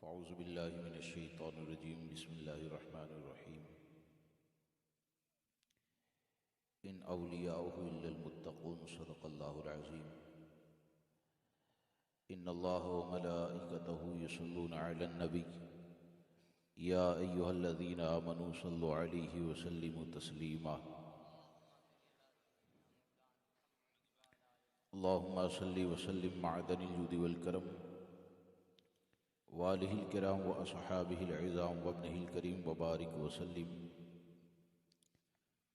फ़अऊज़ु बिल्लाहि मिनश्शैतानिर्रजीम बिस्मिल्लाहिर्रहमानिर्रहीम। इन औलियाउहु इल्लल मुत्तक़ून सदक़ल्लाहुल अज़ीम। इन्नल्लाह व मलाइकतहु युसल्लूना अलन नबी या अय्युहल्लज़ीना आमनू सल्लु अलैहि व सल्लिमू तस्लीमा। अल्लाहुम्मा सल्लि व सल्लिम मअदनिल जुदी वल करम वालिहिल किराम व अस्हाबिहिल इज़ाम व इब्निहिल करीम व बारिक व सल्लिम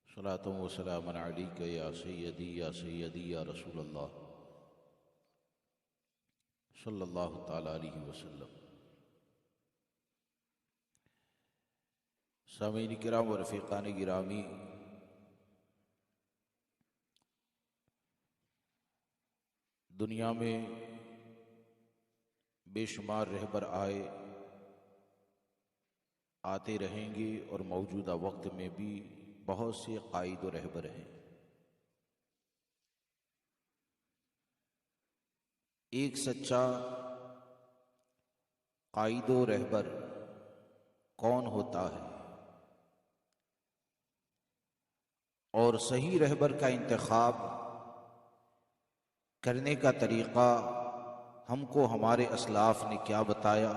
सलातन व सलामन अलैका या सय्यदी या रसूलल्लाह सल्लल्लाहु तआला अलैहि वसल्लम। सामीन किराम व रफ़ीक़ान गिरामी, दुनिया में बेशुमार रहबर आए आते रहेंगे और मौजूदा वक्त में भी बहुत से कायद व रहबर हैं। एक सच्चा कायद व रहबर कौन होता है और सही रहबर का इंतखाब करने का तरीक़ा हमको हमारे असलाफ ने क्या बताया।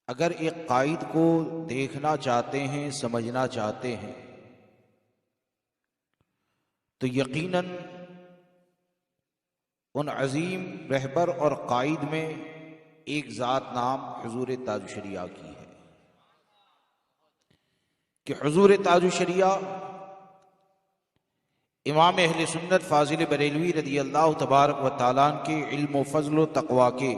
अगर एक कायद को देखना चाहते हैं, समझना चाहते हैं, तो यकीनन उन अजीम रहबर और कायद में एक ज़ात नाम हुजूर ताजुशरिया की है कि हुजूर ताजुशरिया इमाम अहले सुन्नत फाजिल बरेलवी रदी अल्लाह तबारक व तआला के इल्म व फज़ल व तक़वा के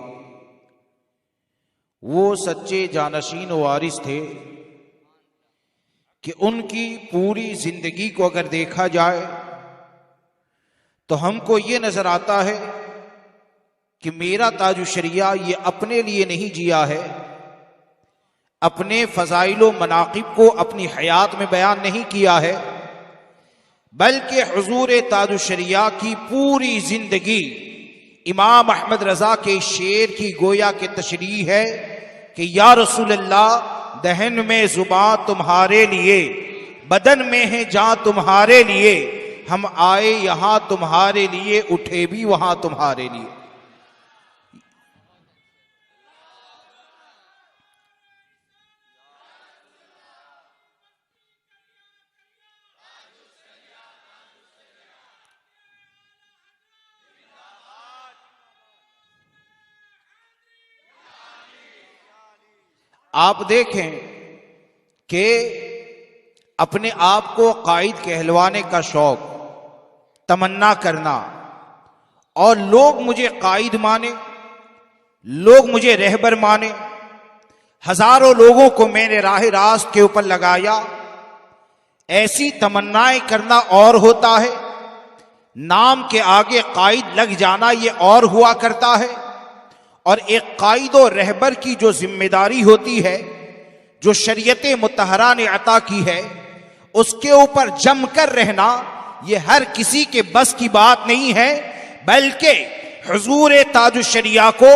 वो सच्चे जानशीन वारिस थे कि उनकी पूरी जिंदगी को अगर देखा जाए तो हमको ये नजर आता है कि मेरा ताजुशरिया ये अपने लिए नहीं जिया है, अपने फ़ज़ाइल व मनाक़िब को अपनी हयात में बयान नहीं किया है, बल्कि हुजूर ताजुशरिया की पूरी जिंदगी इमाम अहमद रजा के शेर की गोया के तशरीह है कि या रसूलल्लाह, दहन में जुबान तुम्हारे लिए, बदन में है जान तुम्हारे लिए, हम आए यहां तुम्हारे लिए, उठे भी वहां तुम्हारे लिए। आप देखें कि अपने आप को कायद कहलवाने का शौक, तमन्ना करना और लोग मुझे कायद माने, लोग मुझे रहबर माने, हजारों लोगों को मैंने राह रास्त के ऊपर लगाया, ऐसी तमन्नाएं करना और होता है, नाम के आगे कायद लग जाना ये और हुआ करता है। और एक कायद और रहबर की जो जिम्मेदारी होती है, जो शरीयत मुतहरा ने अता की है, उसके ऊपर जमकर रहना ये हर किसी के बस की बात नहीं है। बल्कि हुजूर ताजुशरिया को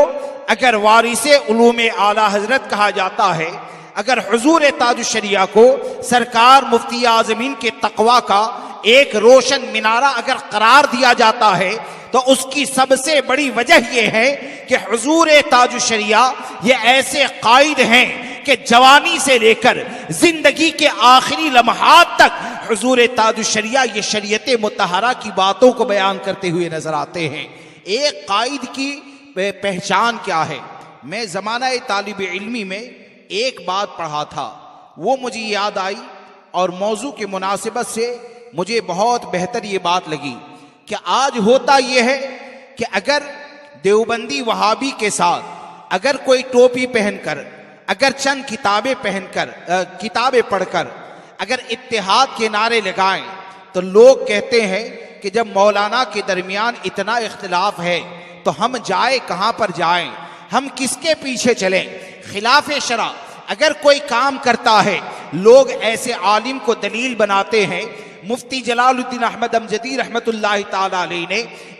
अगर वारिसे उलूम आला हजरत कहा जाता है, अगर हुजूर ताजुशरिया को सरकार मुफ्ती आज़मीन के तकवा का एक रोशन मिनारा अगर करार दिया जाता है, तो उसकी सबसे बड़ी वजह यह है कि हुजूर ताजुशरिया ये ऐसे कायद हैं कि जवानी से लेकर जिंदगी के आखिरी लम्हात तक हुजूर ताजुशरिया ये शरीयत मुतहरा की बातों को बयान करते हुए नजर आते हैं। एक कायद की पहचान क्या है? मैं ज़माना तालिब इल्मी में एक बात पढ़ा था, वो मुझे याद आई और मौजू के मुनासिबत से मुझे बहुत बेहतर ये बात लगी कि आज होता यह है कि अगर देवबंदी वहाबी के साथ अगर कोई टोपी पहनकर, अगर चंद किताबें पहनकर, किताबें पढ़कर अगर इत्तेहाद के नारे लगाएं, तो लोग कहते हैं कि जब मौलाना के दरमियान इतना इख्तिलाफ है तो हम जाए कहां पर जाएं, हम किसके पीछे चलें। खिलाफ शरा अगर कोई काम करता है, लोग ऐसे आलिम को दलील बनाते हैं। मुफ्ती जलालुद्दीन अहमद अमजदी रहमतुल्लाह ताला अलैह ने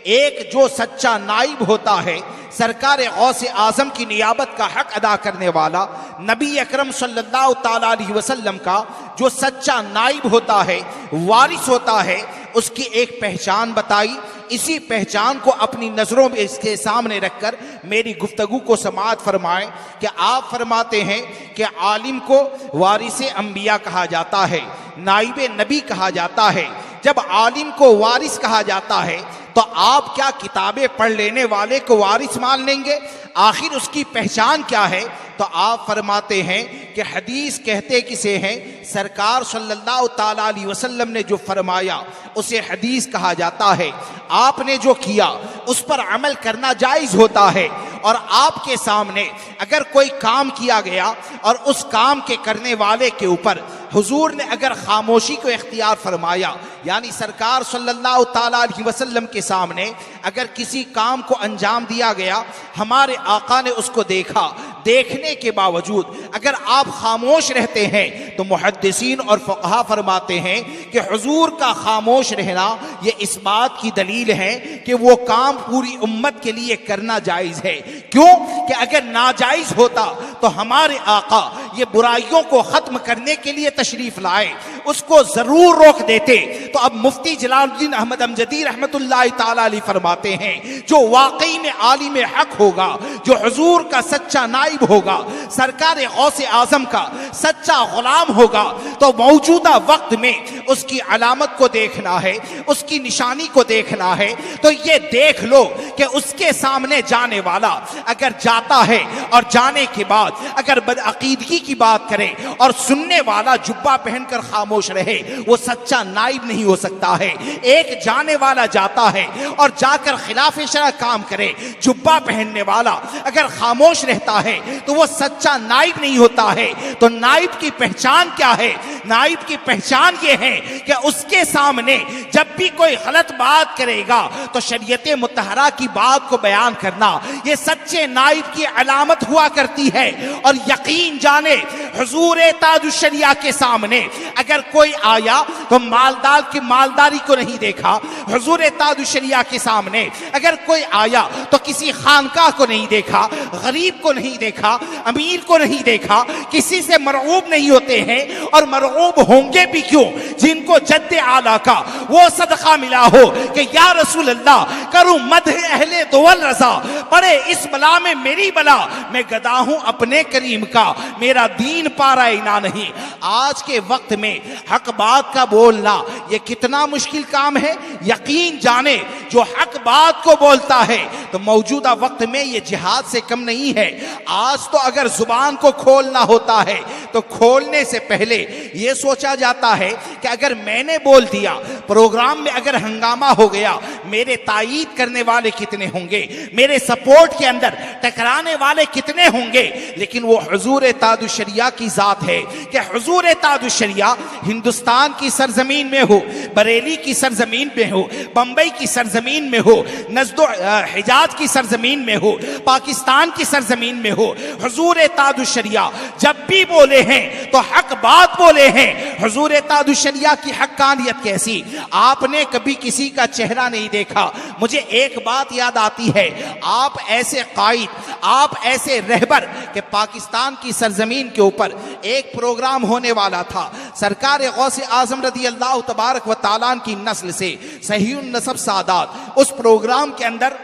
एक जो सच्चा नाइब होता है, सरकार गौसे आजम की नियाबत का हक अदा करने वाला नबी अकरम सल्लल्लाहु ताला अलैहि वसल्लम का जो सच्चा नाइब होता है, वारिस होता है, उसकी एक पहचान बताई। इसी पहचान को अपनी नजरों में इसके सामने रखकर मेरी गुफ्तगू को समाअत फरमाएं कि आप फरमाते हैं कि आलिम को वारिस अंबिया कहा जाता है, नाइबे नबी कहा जाता है। जब आलिम को वारिस कहा जाता है तो आप क्या किताबें पढ़ लेने वाले को वारिस मान लेंगे? आखिर उसकी पहचान क्या है? तो आप फरमाते हैं कि हदीस कहते किसे हैं? सरकार सल्लल्लाहु ताला अलैहि वसल्लम ने जो फरमाया उसे हदीस कहा जाता है। आपने जो किया उस पर अमल करना जायज होता है। और आपके सामने अगर कोई काम किया गया और उस काम के करने वाले के ऊपर हुजूर ने अगर खामोशी को इख्तियार फरमाया, यानी सरकार सल्लल्लाहु ताला अलैहि वसल्लम के सामने अगर किसी काम को अंजाम दिया गया, हमारे आका ने उसको देखा, देखने के बावजूद अगर आप खामोश रहते हैं तो मुहद्दिसीन और फक़हा फरमाते हैं कि हुजूर का खामोश रहना ये इस बात की दलील है कि वो काम पूरी उम्मत के लिए करना जायज है। क्यों कि अगर नाजायज होता तो हमारे आका ये बुराइयों को खत्म करने के लिए तशरीफ लाए, उसको जरूर रोक देते। तो अब मुफ्ती जलालुद्दीन अहमद अमजदी रहमतुल्लाहि ताला अलैहि फरमाते हैं, जो वाकई में आलिम हक होगा, जो हुजूर का सच्चा नाइब होगा, सरकार गौसे आजम का सच्चा गुलाम होगा, तो मौजूदा वक्त में उसकी अलामत को देखना है, उसकी निशानी को देखना है। तो ये देख लो कि उसके सामने जाने वाला अगर जाता है और जाने के बाद अगर बदअकीदगी की बात करे और सुनने वाला जुब्बा पहनकर खामोश रहे, वो सच्चा नाइब नहीं हो सकता है। एक जाने वाला जाता है और जाकर खिलाफ शरअ काम करे, जुब्बा पहनने वाला अगर खामोश रहता है तो वो सच्चा नाइब नहीं होता है। तो नाइब की पहचान क्या है? नाइब की पहचान ये है कि उसके सामने जब भी कोई गलत बात करेगा तो शरीयत मुतहरा की बात को बयान करना, ये सच्चे नाइब की अलामत हुआ करती है। और यकीन जाने हुजूर ताजुश शरिया के सामने अगर कोई आया तो मालदार की मालदारी को नहीं देखा, हुजूर ताजुश शरिया के सामने अगर कोई आया तो किसी खानकाह को नहीं देखा, गरीब को नहीं देखा, अमीर को नहीं देखा, किसी से मरऊब नहीं होते हैं। और मरऊब होंगे भी क्यों जिनको जद्दे आला का वो सदका मिला हो कि या रसूल अल्लाह करूं मदह अहले दुवल रजा, पड़े इस बला में मेरी बला, मैं गदा हूं अपने करीम का, मेरा दीन पारा इना नहीं। आज के वक्त में हक बात का बोलना ये कितना मुश्किल काम है। यकीन जाने जो हक बात को बोलता है तो मौजूदा वक्त में ये जिहाद से कम नहीं है। आज तो अगर जुबान को खोलना होता है तो खोलने से पहले ये सोचा जाता है कि अगर मैंने बोल दिया, प्रोग्राम में अगर हंगामा हो गया, मेरे तायीद करने वाले कितने होंगे, मेरे सपोर्ट के अंदर टकराने वाले कितने होंगे। लेकिन वो हुजूर ताजुश शरिया की जात है कि हुजूर ताजुश शरिया हिंदुस्तान की सरजमीन में हो, बरेली की सरजमीन में हो, बंबई की सरजमीन में हो, नजदो हिजाज की सरजमीन में हो, पाकिस्तान की सरजमीन में हो, हुजूर ताजुश शरिया जब भी बोले हैं तो हक बात बोले हैं। हुजूर ताजुश शरिया की हक्कानियत कैसी, आपने कभी किसी का चेहरा नहीं देखा। मुझे एक बात याद आती है, आप ऐसे कायद, आप ऐसे रहबर कि पाकिस्तान की सरजमीन के ऊपर एक प्रोग्राम होने वाला था, सरकार गौसे आजम रदी अल्लाह तबारक व तआला की नस्ल से सहीहुन नसब सादात उस प्रोग्राम के अंदर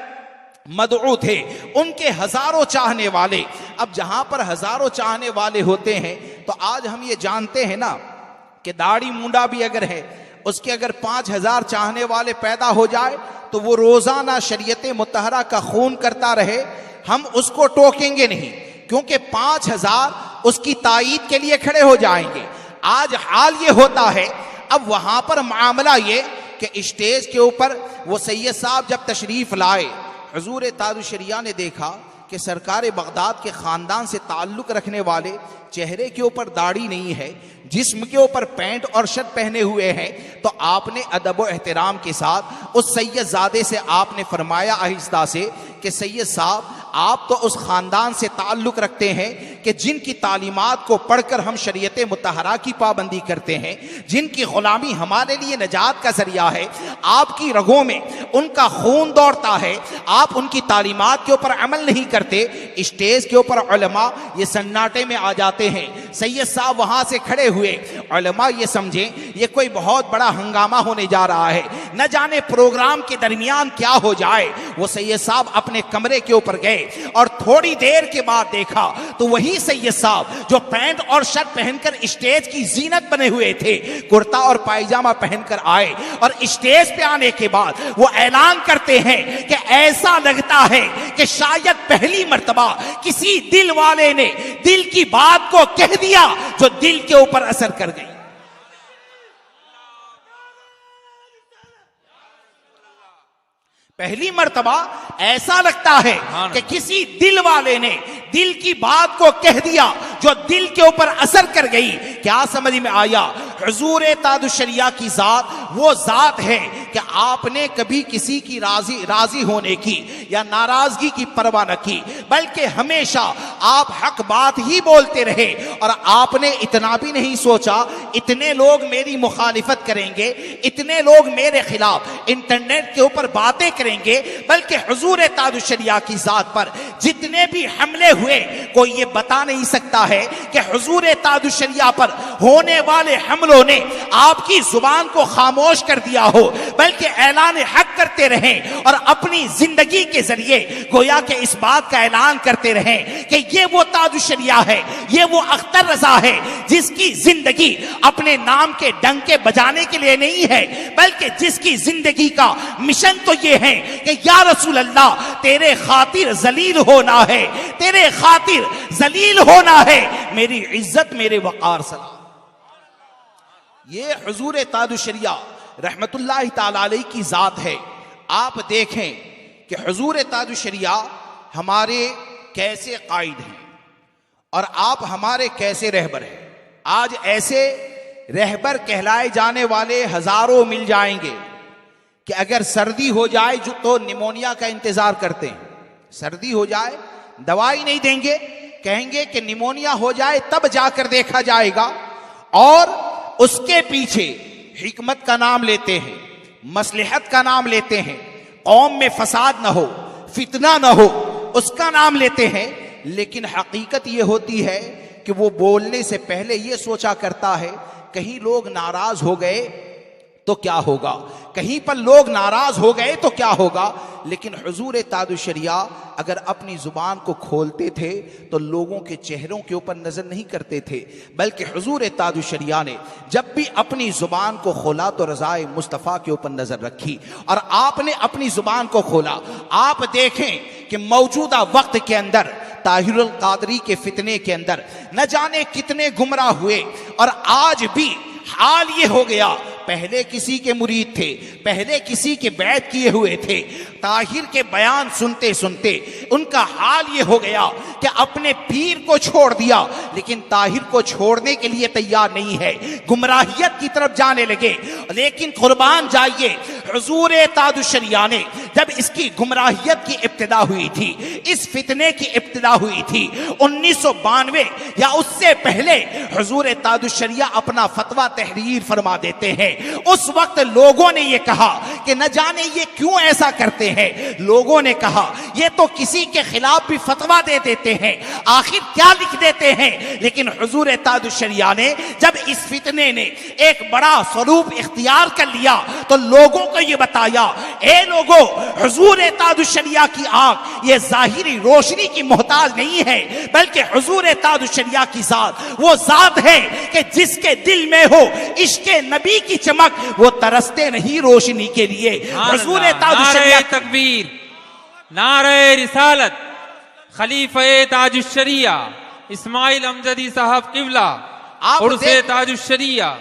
मदऊ थे, उनके हजारों चाहने वाले। अब जहां पर हजारों चाहने वाले होते हैं तो आज हम ये जानते हैं ना कि दाढ़ी मुंडा भी अगर है, उसके अगर 5000 चाहने वाले पैदा हो जाए तो वो रोजाना शरीयत मुतहरा का खून करता रहे, हम उसको टोकेंगे नहीं, क्योंकि 5000 उसकी तायीद के लिए खड़े हो जाएंगे। आज हाल ये होता है, अब वहां पर मामला ये कि स्टेज के ऊपर वो सैयद साहब जब तशरीफ लाए, हुजूर ताजुश शरिया ने देखा कि सरकार बगदाद के ख़ानदान से ताल्लुक़ रखने वाले चेहरे के ऊपर दाढ़ी नहीं है, जिस्म के ऊपर पैंट और शर्ट पहने हुए हैं। तो आपने अदब व एहतराम के साथ उस सैयद ज़ादे से आपने फरमाया आहिस्ता से कि सैयद साहब आप तो उस ख़ानदान से ताल्लुक़ रखते हैं कि जिनकी तालीमात को पढ़कर हम शरीयत मुतहरा की पाबंदी करते हैं, जिनकी गुलामी हमारे लिए नजात का जरिया है, आपकी रगों में उनका खून दौड़ता है, आप उनकी तालीमात के ऊपर अमल नहीं करते। स्टेज के ऊपर उलमा ये सन्नाटे में आ जाते हैं। सैयद साहब वहां से खड़े हुए, उलमा ये समझें ये कोई बहुत बड़ा हंगामा होने जा रहा है, न जाने प्रोग्राम के दरमियान क्या हो जाए। वो सैयद साहब अपने कमरे के ऊपर गए और थोड़ी देर के बाद देखा तो वही सैयद साहब जो पैंट और शर्ट पहनकर स्टेज की जीनत बने हुए थे, कुर्ता और पायजामा पहनकर आए और स्टेज पे आने के बाद वो ऐलान करते हैं कि ऐसा लगता है कि शायद पहली मर्तबा किसी दिल वाले ने दिल की बात को कह दिया जो दिल के ऊपर असर कर गई। पहली मर्तबा ऐसा लगता है कि किसी दिल वाले ने दिल की बात को कह दिया जो दिल के ऊपर असर कर गई। क्या समझ में आया? हुजूर ताजुश्शरिया की जात वो जात है कि आपने कभी किसी की राजी होने की या नाराजगी की परवाह न की, बल्कि हमेशा आप हक बात ही बोलते रहे और आपने इतना भी नहीं सोचा इतने लोग मेरी मुखालिफत करेंगे, इतने लोग मेरे खिलाफ इंटरनेट के ऊपर बातें करेंगे, बल्कि हुजूर ताजुश्शरिया की जात पर जितने भी हमले हुए कोई ये बता नहीं सकता है कि हुजूर ताजुश्शरिया पर होने वाले हमलों ने आपकी जुबान को खामोश कर दिया हो, बल्कि ऐलान हक करते रहें और अपनी जिंदगी के जरिए गोया के इस बात का ऐलान करते रहें कि ये वो ताजुश्शरिया है, ये वो अख्तर रजा है जिसकी जिंदगी अपने नाम के डंके बजाने के लिए नहीं है, बल्कि जिसकी जिंदगी का मिशन तो ये है कि या रसूल अल्लाह तेरे खातिर जलील होना है, तेरे खातिर जलील होना है, मेरी इज्जत मेरे वकार सलाम। ये हुजूर ताजुश्शरिया रहमतुल्लाहि ताला अलैहि की जात है। आप देखें कि हुजूर ताजुश्शरिया हमारे कैसे कायद हैं और आप हमारे कैसे रहबर हैं। आज ऐसे रहबर कहलाए जाने वाले हजारों मिल जाएंगे कि अगर सर्दी हो जाए जो तो निमोनिया का इंतजार करते हैं, सर्दी हो जाए दवाई नहीं देंगे, कहेंगे कि निमोनिया हो जाए तब जाकर देखा जाएगा, और उसके पीछे हिकमत का नाम लेते हैं, मसलहत का नाम लेते हैं, कौम में फसाद ना हो, फितना ना हो, उसका नाम लेते हैं। लेकिन हकीकत यह होती है कि वो बोलने से पहले यह सोचा करता है कहीं लोग नाराज हो गए तो क्या होगा, कहीं पर लोग नाराज हो गए तो क्या होगा। लेकिन हुजूर ताजुश्शरिया अगर अपनी जुबान को खोलते थे तो लोगों के चेहरों के ऊपर नजर नहीं करते थे, बल्कि हुजूर ताजुश्शरिया ने जब भी अपनी जुबान को खोला तो रज़ाए मुस्तफ़ा के ऊपर नजर रखी और आपने अपनी जुबान को खोला। आप देखें कि मौजूदा वक्त के अंदर ताहिरुल कादरी के फितने के अंदर न जाने कितने गुमराह हुए, और आज भी हाल ये हो गया, पहले किसी के मुरीद थे, पहले किसी के बैत किए हुए थे, ताहिर के बयान सुनते सुनते उनका हाल ये हो गया कि अपने पीर को छोड़ दिया, लेकिन ताहिर को छोड़ने के लिए तैयार नहीं है, गुमराहियत की तरफ जाने लगे। लेकिन कुर्बान जाइए, हुजूर ताजुश्शरिया ने जब इसकी गुमराहियत की इब्तिदा हुई थी, इस फितने की इब्तिदा हुई थी 1992 या उससे पहले, हुजूर ताजुश्शरिया अपना फतवा तहरीर फरमा देते हैं। उस वक्त लोगों ने यह कहा कि न जाने ये क्यों ऐसा करते हैं, लोगों ने कहा ये तो किसी के खिलाफ भी फतवा दे देते हैं, आखिर क्या लिख देते हैं। लेकिन हुजूर ताजुश्शरिया ने जब इस फितने ने एक बड़ा स्वरूप इख्तियार कर लिया तो लोगों को यह बताया, ए लोगों, हुजूर ताजुश्शरिया की आंख ये जाहिरी रोशनी की मोहताज नहीं है, बल्कि हुजूर ताजुश्शरिया की जात वो जात है कि जिसके दिल में हो इश्क़े नबी की चमक, वो तरसते नहीं रोशनी के लिए। हुजूर ताजुश्शरिया, तकबीर, नारे रिसालत, खलीफे ताजुश्शरिया इस्माइल अमजदी साहब किबला उर्से ताजुश्शरिया,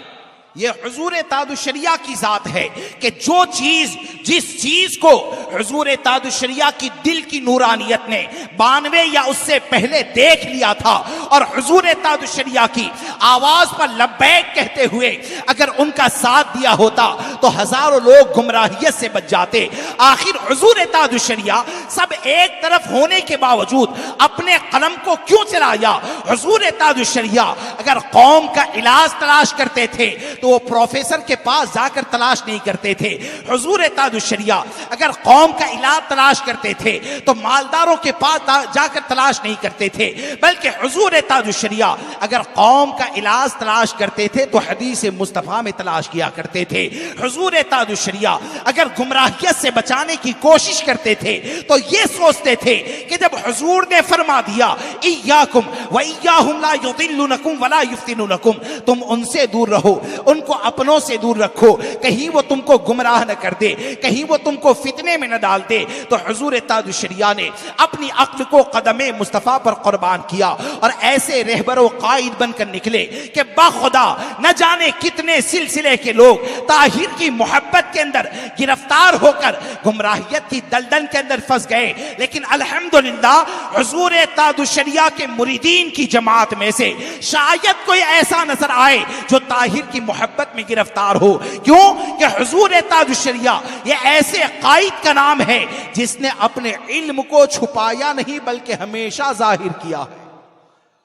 ये हुजूर ताजुश्शरिया की जात है कि जो चीज, जिस चीज को हुजूर ताजुश्शरिया की दिल की नूरानियत ने 92 या उससे पहले देख लिया था, और हुजूर ताजुश्शरिया की आवाज पर लब्बैक कहते हुए अगर उनका साथ दिया होता तो हजारों लोग गुमराहियत से बच जाते। आखिर हुजूर ताजुश्शरिया सब एक तरफ होने के बावजूद अपने कलम को क्यों चलाया? हुजूर ताजुश्शरिया अगर कौम का इलाज तलाश करते थे तो वो प्रोफेसर के पास जाकर तलाश नहीं करते थे। हुजूर ताजुश्शरिया अगर कौम का इलाज तलाश करते थे तो मालदारों के पास जाकर तलाश नहीं करते थे, बल्कि हुजूर ताजुश्शरिया अगर कौम का इलाज तलाश करते थे तो हदीस मुस्तफा में तलाश किया करते थे। हुजूर ताजुश्शरिया अगर गुमराहियत से बचाने की कोशिश करते थे तो ये सोचते थे कि जब हुजूर ने फरमा दिया इय्याकुम व इय्याहुम ला युदिल्लुनकुम वला युफ्तिनुनकुम, तुम उनसे दूर रहो, उनको अपनों से दूर रखो, कहीं वो तुमको गुमराह न कर दे, कहीं वो तुमको फितने में न डाल दे। तो हुजूर ताजुश्शरिया ने अपनी अक्ल को कदमे मुस्तफा पर कुर्बान किया और ऐसे रहबरो कायद बनकर निकले कि बाखुदा न जाने कितने सिलसिले के लोग ताहिर की मोहब्बत के अंदर गिरफ्तार होकर गुमराहियत की दलदल के अंदर फंस गए। लेकिन अल्हम्दुलिल्लाह हुजूर ताजुश्शरिया के मुरीदीन की जमात में से शायद कोई ऐसा नजर आए जो ताहिर की मोहब्बत में गिरफ्तार हो। क्यों कि हुजूर ताजुश्शरिया ये ऐसे कायद का नाम है जिसने अपने इल्म को छुपाया नहीं बल्कि हमेशा जाहिर किया है।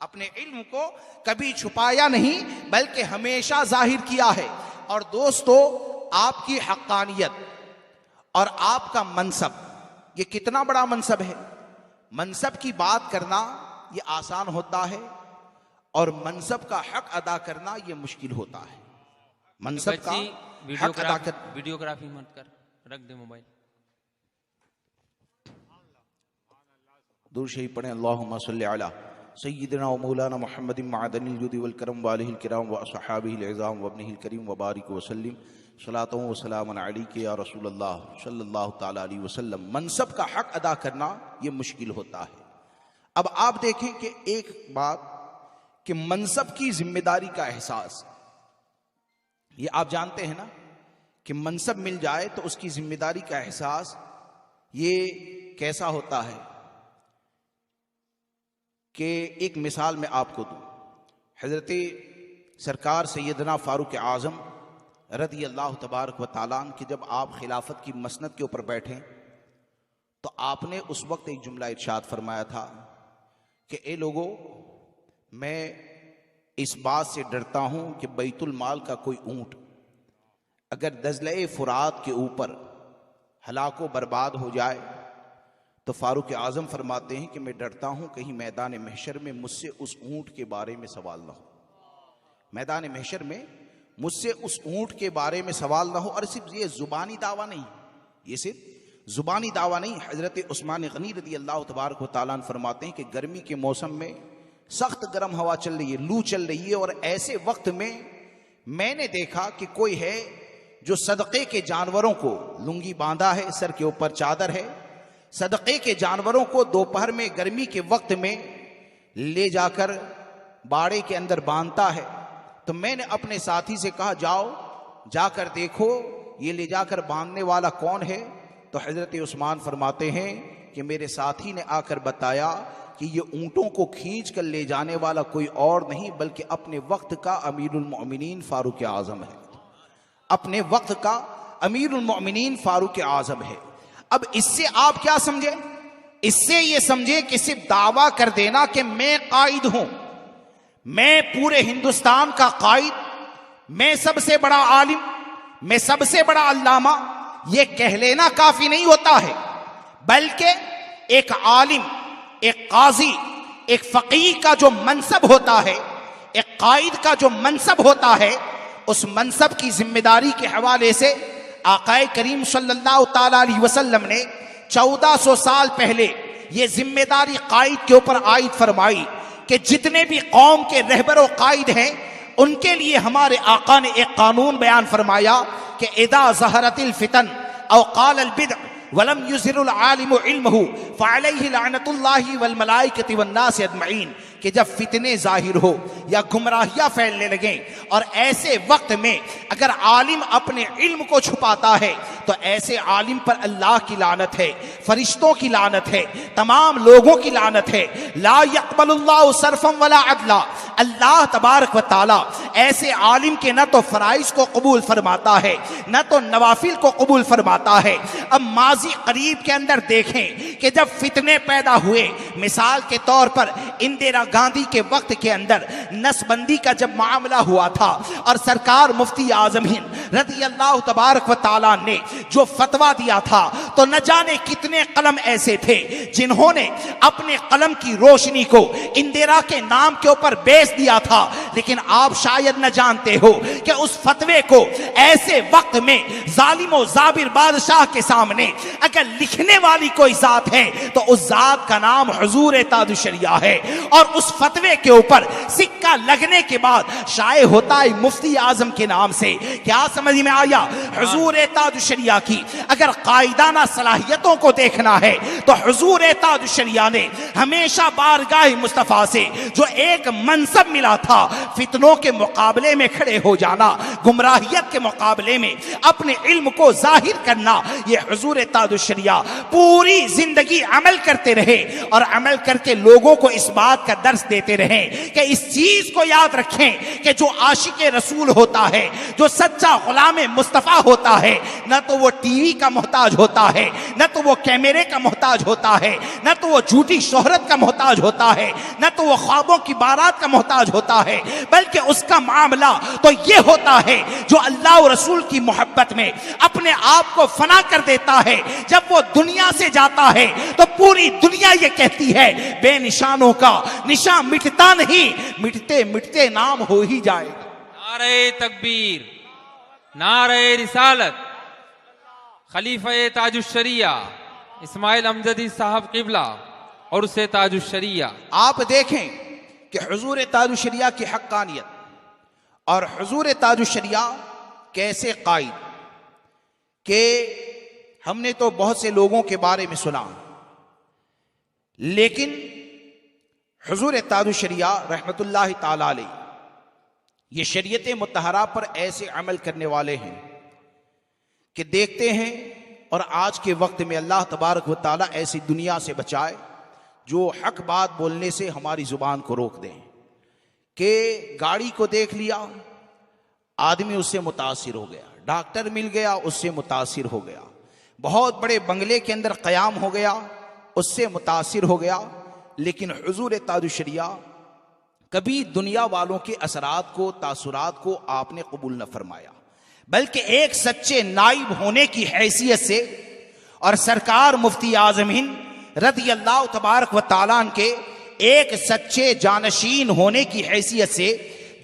अपने इल्म को कभी छुपाया नहीं बल्कि हमेशा जाहिर किया है। और दोस्तों, आपकी हक्कानियत और आपका मनसब ये कितना बड़ा मनसब है। मनसब की बात करना ये आसान होता है और मनसब का हक अदा करना ये मुश्किल होता है। मनसब का हक अदा कर, वीडियोग्राफी मत कर, रख दे मोबाइल। दूर शही पढ़े अल्लाहुम्मा सल्ली अला सय्यिदना व मौलाना मुहम्मदिन मअदनिल जुदी वल करम व आलिहिल किराम व असहाबिहिल इज़ाम व इब्निहिल करीम व बारिक व सल्लिम सलातो व सलामुन अलैका या रसूलल्लाह सल्लल्लाहु तआला अलैहि वसल्लम। मनसब का हक अदा करना ये मुश्किल होता है। अब आप देखें कि एक बात कि मनसब की जिम्मेदारी का एहसास, ये आप जानते हैं ना कि मनसब मिल जाए तो उसकी जिम्मेदारी का एहसास ये कैसा होता है कि एक मिसाल मैं आपको दूं। हजरत सरकार सैयदना फारूक आजम रदी अल्लाह तबारक व तआला अन्हु कि जब आप खिलाफत की मसनद के ऊपर बैठे तो आपने उस वक्त एक जुमला इरशाद फरमाया था कि ए लोगों, मैं इस बात से डरता हूं कि बैतुल माल का कोई ऊंट अगर दजले फुरात के ऊपर हलाको बर्बाद हो जाए तो फारूक आजम फरमाते हैं कि मैं डरता हूं कहीं मैदान महशर में मुझसे उस ऊंट के बारे में सवाल ना हो। मैदान महशर में मुझसे उस ऊंट के बारे में सवाल ना हो। और सिर्फ ये जुबानी दावा नहीं, ये सिर्फ जुबानी दावा नहीं। हजरत उस्मान गनी रदी अल्लाह तबारक व तआला अन्हु फरमाते हैं कि गर्मी के मौसम में सख्त गर्म हवा चल रही है, लू चल रही है, और ऐसे वक्त में मैंने देखा कि कोई है जो सदक़े के जानवरों को, लुंगी बांधा है, सर के ऊपर चादर है, सदक़े के जानवरों को दोपहर में गर्मी के वक्त में ले जाकर बाड़े के अंदर बांधता है। तो मैंने अपने साथी से कहा, जाओ जाकर देखो ये ले जाकर बांधने वाला कौन है। तो हजरत उस्मान फरमाते हैं कि मेरे साथी ने आकर बताया कि ये ऊंटों को खींच कर ले जाने वाला कोई और नहीं बल्कि अपने वक्त का अमीरुल मोमिनीन फारूक आजम है। अपने वक्त का अमीरुल मोमिनीन फारूक आजम है। अब इससे आप क्या समझे? इससे ये समझे कि सिर्फ दावा कर देना कि मैं कायद हूं, मैं पूरे हिंदुस्तान का कायद, मैं सबसे बड़ा आलिम, मैं सबसे बड़ा अल्लामा, ये कह लेना काफी नहीं होता है। बल्कि एक आलिम, एक काजी, एक फकीह का जो मनसब होता है, एक कायद का जो मनसब होता है, उस मनसब की जिम्मेदारी के हवाले से आकाए करीम सल्लल्लाहु ताला अलैहि वसल्लम ने 1400 साल पहले ये जिम्मेदारी कायद के ऊपर आयद फरमाई कि जितने भी कौम के रहबर कायद हैं उनके लिए हमारे आका ने एक कानून बयान फरमाया कि इदा ज़हरतिल फितन औ क़ालल बिदअ वलम युज़हिरुल आलिमु इल्महु फ़अलैहि लअनतुल्लाहि वल मलाइकति वन नास अजमईन, कि जब फितने जाहिर हो या गुमराहियां फैलने लगे और ऐसे वक्त में अगर आलिम अपने इल्म को छुपाता है तो ऐसे आलिम पर अल्लाह की लानत है, फरिश्तों की लानत है, तमाम लोगों की लानत है। ला यक़बलुल्लाहु सर्फम वला अदला, अल्लाह तबारक व तआला ऐसे आलिम के न तो फराइज को कबूल फरमाता है न तो नवाफिल को कबूल फरमाता है। अब माजी करीब के अंदर देखें कि जब फितने पैदा हुए, मिसाल के तौर पर इंदिरा गांधी के वक्त के अंदर नसबंदी का जब मामला हुआ था और सरकार मुफ्ती आजम हिंद रज़ी अल्लाह तबारक व तआला ने जो फतवा दिया था, तो न जाने कितने कलम ऐसे थे जिन्होंने अपने कलम की रोशनी को इंदिरा के नाम के ऊपर बेच दिया था। लेकिन आप शायद न जानते हो कि उस फतवे को ऐसे वक्त में जालिम जाबिर बादशाह के सामने अगर लिखने वाली कोई जात है तो उस जात का नाम हुजूर ताजुशरिया है। और उस फतवे के ऊपर सिक्का लगने के बाद शाये होता है मुफ्ती आजम के नाम से। क्या समझ में आया? हुजूर ताजुशरिया की अगर कायदाना सलाहियतों को देखना है तो हुजूर ताजुशरिया ने हमेशा बारगाह मुस्तफा से जो एक मनसब मिला था, फितनों के मुकाबले में खड़े हो जाना, गुमराहियत के मुकाबले में अपने इल्म को जाहिर करना, ये हुजूर ताजुशरिया पूरी जिंदगी अमल करते रहे और अमल करके लोगों को इस बात का दर्स देते रहे कि इस चीज को याद रखें कि जो आशिक रसूल होता है, जो सच्चा गुलाम मुस्तफा होता है, न तो वो टीवी का मोहताज होता है, न तो वो कैमरे का मोहताज होता है, न तो वो झूठी शोहरत का मोहताज होता है, न तो वो ख्वाबों की बारात का मोहताज होता है, बल्कि उसका मामला तो ये होता है जो अल्लाह और रसूल की मोहब्बत में अपने आप को फना कर देता है। जब वो दुनिया से जाता है तो पूरी दुनिया ये कहती है बेनिशानों का निशान मिटता नहीं, मिटते मिटते नाम हो ही जाएगा। नारे तकबीर, नारे रिसालत, खलीफा ताजुशरिया इस्माइल अमजदी साहब किबला और उससे ताजुशरिया। आप देखें कि हुजूर ताजुशरिया की हक्कानियत और हुजूर ताजुशरिया कैसे कायद के हमने तो बहुत से लोगों के बारे में सुना, लेकिन हुजूर ताजुशरिया रहमतुल्लाहि ताला अलैह ये शरीयत मुतहरा पर ऐसे अमल करने वाले हैं कि देखते हैं। और आज के वक्त में अल्लाह तबारक व ताला ऐसी दुनिया से बचाए जो हक बात बोलने से हमारी जुबान को रोक दें कि गाड़ी को देख लिया, आदमी उससे मुतासिर हो गया, डॉक्टर मिल गया उससे मुतासिर हो गया, बहुत बड़े बंगले के अंदर क़याम हो गया उससे मुतासिर हो गया। लेकिन हुजूर ताजुशरिया कभी दुनिया वालों के असरात को, तासुरात को आपने कबूल न फरमाया, बल्कि एक सच्चे नाइब होने की हैसियत से और सरकार मुफ्ती आजम हिंद रज़ी अल्लाह तबारक व तआला के एक सच्चे जानशीन होने की हैसियत से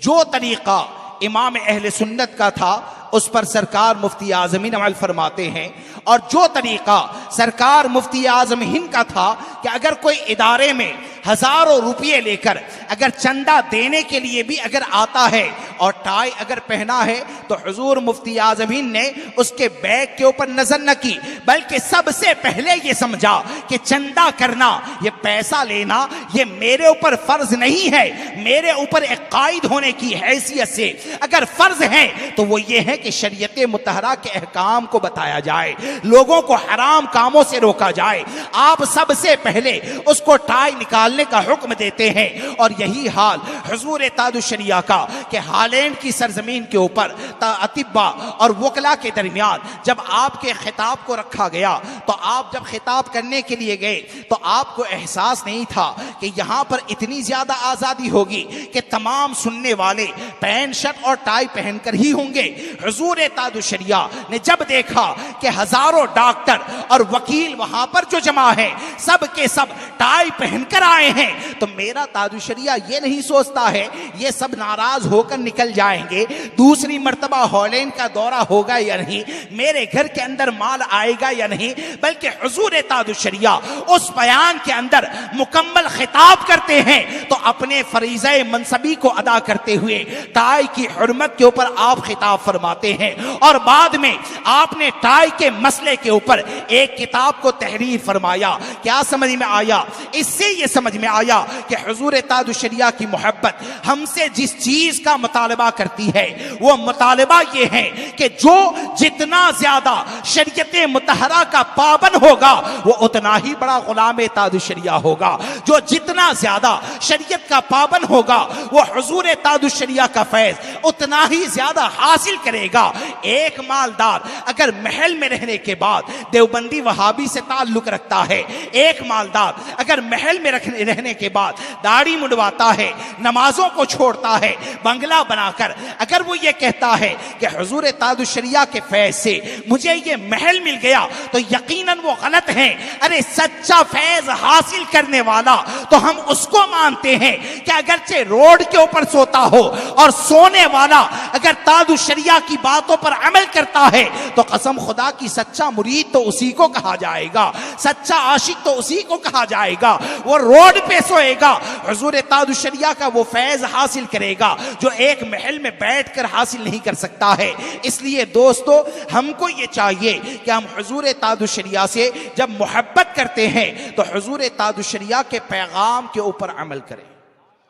जो तरीका इमाम अहले सुन्नत का था उस पर सरकार मुफ्ती आजम हिंद अमल फरमाते हैं। और जो तरीका सरकार मुफ्ती आजम हिंद का था कि अगर कोई इदारे में हजारों रुपये लेकर अगर चंदा देने के लिए भी अगर आता है और टाई अगर पहना है तो हुजूर मुफ्ती आजम हिंद ने उसके बैग के ऊपर नजर न की, बल्कि सबसे पहले ये समझा कि चंदा करना, ये पैसा लेना, ये मेरे ऊपर फर्ज नहीं है, मेरे ऊपर एक कायद होने की हैसियत से अगर फर्ज है तो वो ये है कि शरीयत मुतहरा के अहकाम को बताया जाए, लोगों को हराम कामों से रोका जाए। आप सबसे पहले उसको टाई निकालने का हुक्म देते हैं। और यही हाल हुजूर ताजुशरिया का कि हालैंड की सरजमीन के ऊपर अतिब्बा और वकला के दरमियान जब आपके खिताब को रखा गया तो आप जब खिताब करने के लिए गए तो आपको एहसास नहीं था कि यहां पर इतनी ज्यादा आजादी होगी कि तमाम सुनने वाले पैंट शर्ट और टाई पहनकर ही होंगे। हुजूर ताजुशरिया ने जब देखा कि हजारों डॉक्टर और वकील वहां पर जो जमा है सब के सब टाई पहनकर आए हैं, तो मेरा ताजुशरिया ये नहीं सोचता है ये सब नाराज होकर निकल जाएंगे, दूसरी मर्तबा हॉलैंड का दौरा होगा या नहीं, मेरे घर के अंदर माल आएगा या नहीं, बल्कि हुजूर ताजुशरिया उस बयान के अंदर मुकम्मल खिताब करते हैं तो अपने फरीज़े मनसबी को अदा करते हुए टाई की हुर्मत के ऊपर आप खिताब फरमाते हैं। और बाद में आपने टाई के मसले के ऊपर एक किताब को तहरीर फरमाया। क्या समझ में आया? इससे यह समझ में आया कि हुजूर ताजुश शरिया की मोहब्बत हमसे जिस चीज का मुतालबा करती है वो मुतालबा ये है कि जो जितना ज्यादा शरीयत मुतहरा का पाबंद होगा वो उतना ही बड़ा गुलाम ताजुश शरिया होगा। जो जितना ज्यादा शरीयत का पाबंद होगा वो हुजूर ताजुश शरिया का फैज उतना ही ज्यादा हासिल करेगा। एक मालदार अगर महल में रहने के बाद देवबंदी वहाबी से ताल्लुक रखता है, एक मालदार अगर महल में रहने के बाद दाढ़ी मुंडवाता है, नमाजों को छोड़ता है, बंगला बनाकर अगर वो ये कहता है कि हुजूर ताजुश शरिया के फैज से मुझे ये महल मिल गया, तो यकीनन वो गलत है। अरे सच्चा फैज हासिल करने वाला तो हम उसको मानते हैं कि अगरचे रोड के ऊपर सोता हो और सोने वाला अगर ताजुश शरिया की बातों पर अमल करता है तो कसम खुदा की सच्चा मुरीद तो उसी को कहा जाएगा, सच्चा आशिक तो उसी को कहा जाएगा। वो रोड पे सोएगा, हुजूर ताजुश शरिया का वो फैज हासिल करेगा जो एक महल में बैठकर हासिल नहीं कर सकता है। इसलिए दोस्तों हमको ये चाहिए कि हम हुजूर ताजुश शरिया से जब मोहब्बत करते हैं तो हुजूर ताजुश शरिया के पैगाम के ऊपर अमल करें,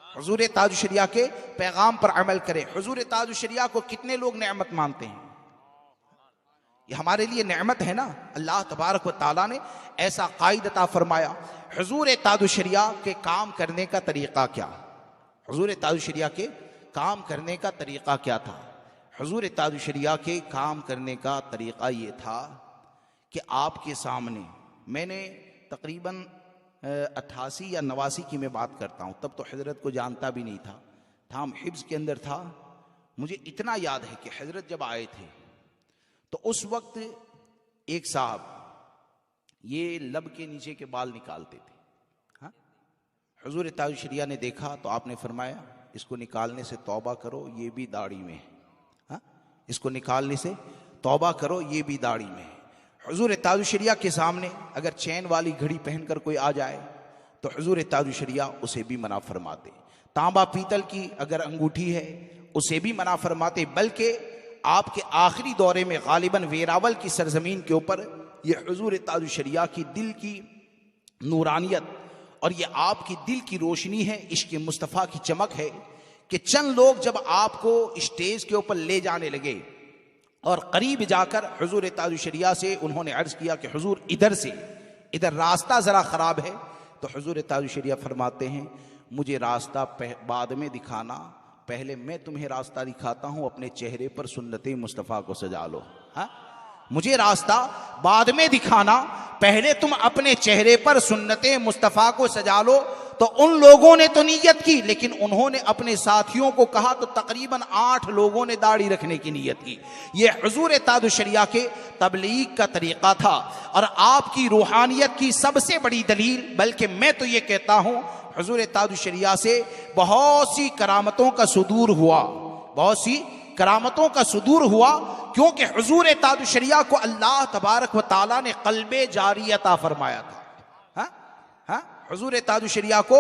हुजूर ताजुश शरिया के पैगाम पर अमल करें। हुजूर ताजुश शरिया को कितने लोग नेमत मानते हैं? ये हमारे लिए नेमत है ना। अल्लाह तबारक व तआला ने ऐसा कायद अता फरमाया। हुजूर ताजुश शरिया के काम करने का तरीका क्या? हुजूर ताजुश शरिया के काम करने का तरीका क्या था? हुजूर ताजुश शरिया के काम करने का तरीका ये था कि आपके सामने, मैंने तकरीबन 88 या 89 की मैं बात करता हूँ, तब तो हजरत को जानता भी नहीं था, हम हिब्स के अंदर था। मुझे इतना याद है कि हजरत जब आए थे तो उस वक्त एक साहब ये लब के नीचे के बाल निकालते थे। हाँ, हुजूर ताजुश शरिया ने देखा तो आपने फरमाया इसको निकालने से तौबा करो, ये भी दाढ़ी में है। हाँ, इसको निकालने से तौबा करो, ये भी दाढ़ी में है। हुजूर ताजुश शरिया के सामने अगर चैन वाली घड़ी पहनकर कोई आ जाए तो हुजूर ताजुश शरिया उसे भी मना फरमाते। तांबा पीतल की अगर अंगूठी है उसे भी मना फरमाते। बल्कि आपके आखिरी दौरे में गालिबन वेरावल की सरजमीन के ऊपर ये हुजूर ताजुश शरिया की दिल की नूरानियत और ये आपकी दिल की रोशनी है, इश्क मुस्तफ़ा की चमक है कि चंद लोग जब आपको स्टेज के ऊपर ले जाने लगे और करीब जाकर हुजूर ताजुश शरिया से उन्होंने अर्ज किया कि हुजूर इधर रास्ता ज़रा ख़राब है, तो हुजूर ताजुश शरिया फरमाते हैं मुझे रास्ता बाद में दिखाना, पहले मैं तुम्हें रास्ता दिखाता हूँ, अपने चेहरे पर सुन्नत मुस्तफ़ा को सजा लो। हाँ, मुझे रास्ता बाद में दिखाना, पहले तुम अपने चेहरे पर सुन्नत मुस्तफ़ा को सजा लो। तो उन लोगों ने तो नीयत की, लेकिन उन्होंने अपने साथियों को कहा तो तकरीबन 8 लोगों ने दाढ़ी रखने की नीयत की। यह हुजूर ताजुश शरिया के तबलीग का तरीका था और आपकी रूहानियत की सबसे बड़ी दलील, बल्कि मैं तो ये कहता हूँ हुजूर ताजुश शरिया से बहुत सी करामतों का सुदूर हुआ, बहुत सी करामतों का सुदूर हुआ, क्योंकि हुजूर ताजुश शरिया को अल्लाह तबारक व तआला ने क़ल्बे जारी अता फरमाया था। हाँ, हुजूर ताजुश शरिया को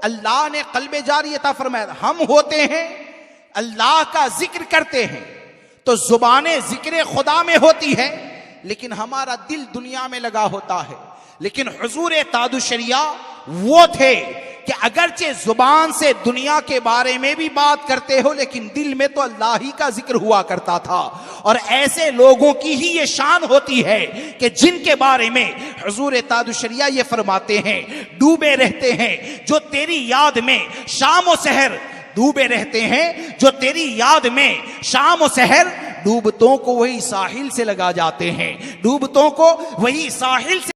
अल्लाह ने क़ल्बे जारी अता फरमाया। हम होते हैं अल्लाह का जिक्र करते हैं तो जुबाने जिक्र खुदा में होती है, लेकिन हमारा दिल दुनिया में लगा होता है। लेकिन हुजूर ताजुश शरिया वो थे कि अगरचे जुबान से दुनिया के बारे में भी बात करते हो, लेकिन दिल में तो अल्लाह ही का जिक्र हुआ करता था। और ऐसे लोगों की ही ये शान होती है कि जिनके बारे में हुजूर ताजुश शरिया ये फरमाते हैं डूबे रहते हैं जो तेरी याद में शाम व सहर, डूबे रहते हैं जो तेरी याद में शाम व सहर, डूबतों को वही साहिल से लगा जाते हैं, डूबतों को वही साहिल से